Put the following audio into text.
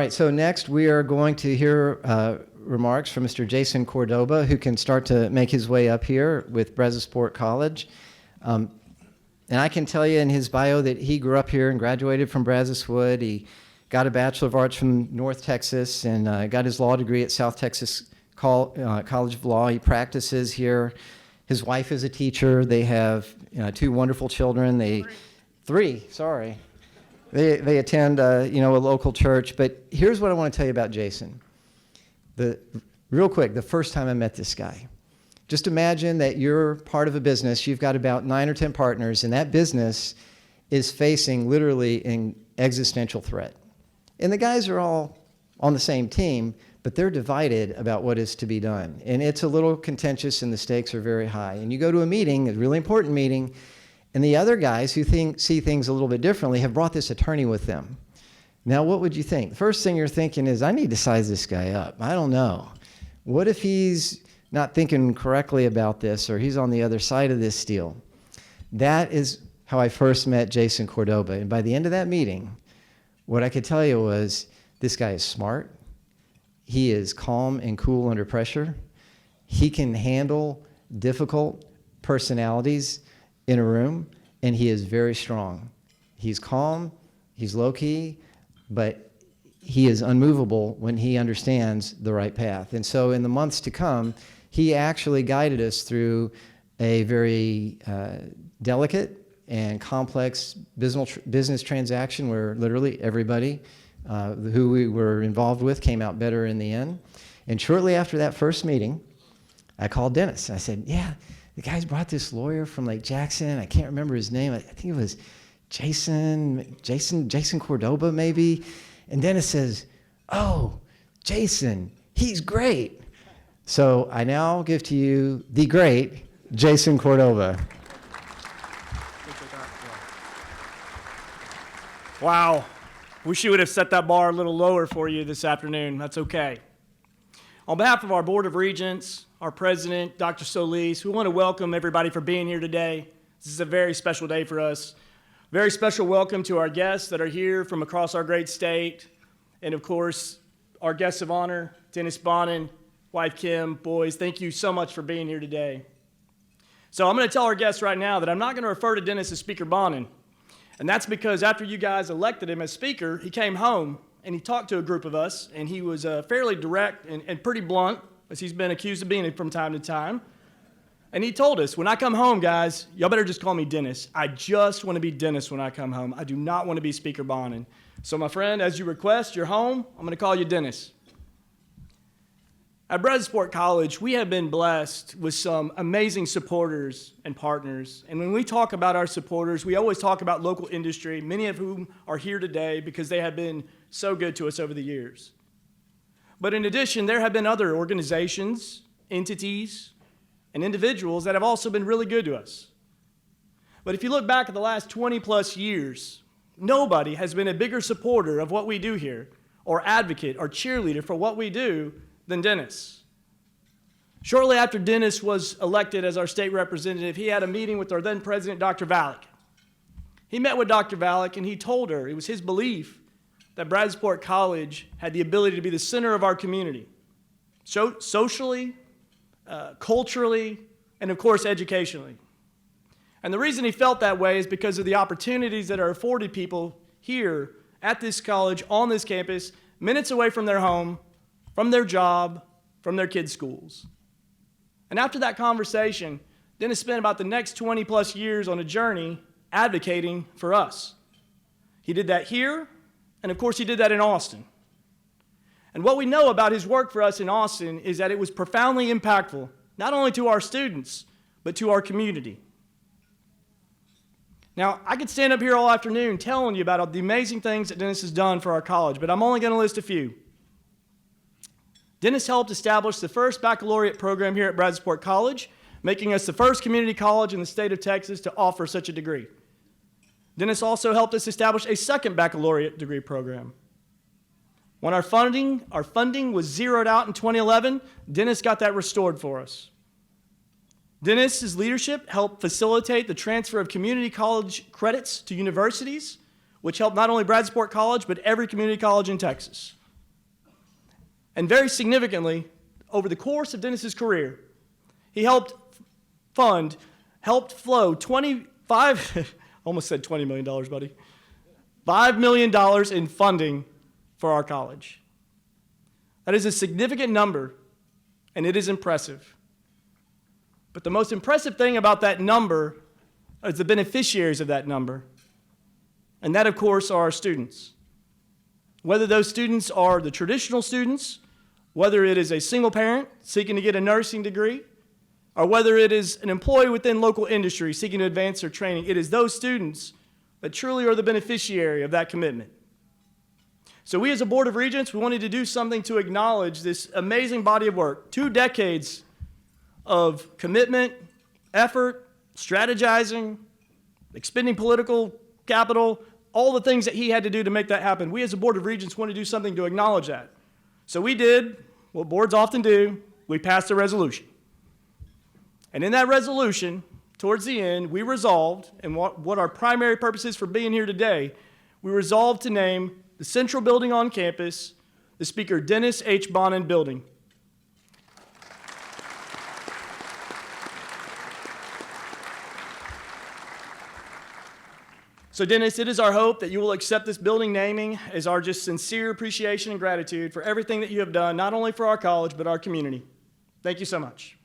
right, so next we are going to hear remarks from Mr. Jason Cordoba, who can start to make his way up here with Brazosport College. And I can tell you in his bio that he grew up here and graduated from Brazoswood. He got a Bachelor of Arts from North Texas and got his law degree at South Texas College of Law. He practices here. His wife is a teacher. They have two wonderful children. Three, sorry. They attend a local church. But here's what I want to tell you about Jason. Real quick, the first time I met this guy. Just imagine that you're part of a business. You've got about 9 or 10 partners, and that business is facing literally an existential threat. And the guys are all on the same team, but they're divided about what is to be done. And it's a little contentious, and the stakes are very high. And you go to a meeting, a really important meeting, and the other guys who see things a little bit differently have brought this attorney with them. Now, what would you think? The first thing you're thinking is, I need to size this guy up. I don't know. What if he's not thinking correctly about this, or he's on the other side of this deal? That is how I first met Jason Cordoba. And by the end of that meeting, what I could tell you was, this guy is smart. He is calm and cool under pressure. He can handle difficult personalities in a room, and he is very strong. He's calm, he's low-key, but he is unmovable when he understands the right path. And so in the months to come, he actually guided us through a very delicate and complex business transaction where literally everybody who we were involved with came out better in the end. And shortly after that first meeting, I called Dennis. I said, yeah, the guys brought this lawyer from Lake Jackson. I can't remember his name. I think it was Jason Cordoba maybe. And Dennis says, oh, Jason, he's great. So I now give to you the great Jason Cordoba. Wow. Wish you would have set that bar a little lower for you this afternoon. That's okay. On behalf of our Board of Regents, our President, Dr. Solis, we want to welcome everybody for being here today. This is a very special day for us. Very special welcome to our guests that are here from across our great state. And of course, our guests of honor, Dennis Bonnen, wife Kim, boys, thank you so much for being here today. So I'm going to tell our guests right now that I'm not going to refer to Dennis as Speaker Bonnen. And that's because after you guys elected him as Speaker, he came home and he talked to a group of us, and he was fairly direct and pretty blunt, as he's been accused of being from time to time. And he told us, when I come home, guys, y'all better just call me Dennis. I just want to be Dennis when I come home. I do not want to be Speaker Bonnen. So my friend, as you request, you're home. I'm going to call you Dennis. At Brazosport College, we have been blessed with some amazing supporters and partners. And when we talk about our supporters, we always talk about local industry, many of whom are here today because they have been so good to us over the years. But in addition, there have been other organizations, entities, and individuals that have also been really good to us. But if you look back at the last 20 plus years, nobody has been a bigger supporter of what we do here, or advocate, or cheerleader for what we do than Dennis. Shortly after Dennis was elected as our state representative, he had a meeting with our then president, Dr. Valek. He met with Dr. Valek and he told her it was his belief that Brazosport College had the ability to be the center of our community, socially, culturally, and of course, educationally. And the reason he felt that way is because of the opportunities that are afforded people here at this college, on this campus, minutes away from their home, from their job, from their kids' schools. And after that conversation, Dennis spent about the next 20 plus years on a journey advocating for us. He did that here, and of course he did that in Austin. And what we know about his work for us in Austin is that it was profoundly impactful, not only to our students, but to our community. Now, I could stand up here all afternoon telling you about all the amazing things that Dennis has done for our college, but I'm only going to list a few. Dennis helped establish the first baccalaureate program here at Brazosport College, making us the first community college in the state of Texas to offer such a degree. Dennis also helped us establish a second baccalaureate degree program. When our funding was zeroed out in 2011, Dennis got that restored for us. Dennis's leadership helped facilitate the transfer of community college credits to universities, which helped not only Brazosport College, but every community college in Texas. And very significantly, over the course of Dennis's career, he helped flow 25, almost said $20 million, buddy, $5 million in funding for our college. That is a significant number, and it is impressive. But the most impressive thing about that number is the beneficiaries of that number. And that, of course, are our students. Whether those students are the traditional students, whether it is a single parent seeking to get a nursing degree, or whether it is an employee within local industry seeking to advance their training, it is those students that truly are the beneficiary of that commitment. So we as a Board of Regents, we wanted to do something to acknowledge this amazing body of work. 2 decades of commitment, effort, strategizing, expending political capital, all the things that he had to do to make that happen. We as a Board of Regents want to do something to acknowledge that. So we did what boards often do. We passed a resolution. And in that resolution, towards the end, we resolved, and what our primary purpose is for being here today, we resolved to name the central building on campus the Speaker Dennis H. Bonnen Building. So Dennis, it is our hope that you will accept this building naming as our just sincere appreciation and gratitude for everything that you have done, not only for our college, but our community. Thank you so much.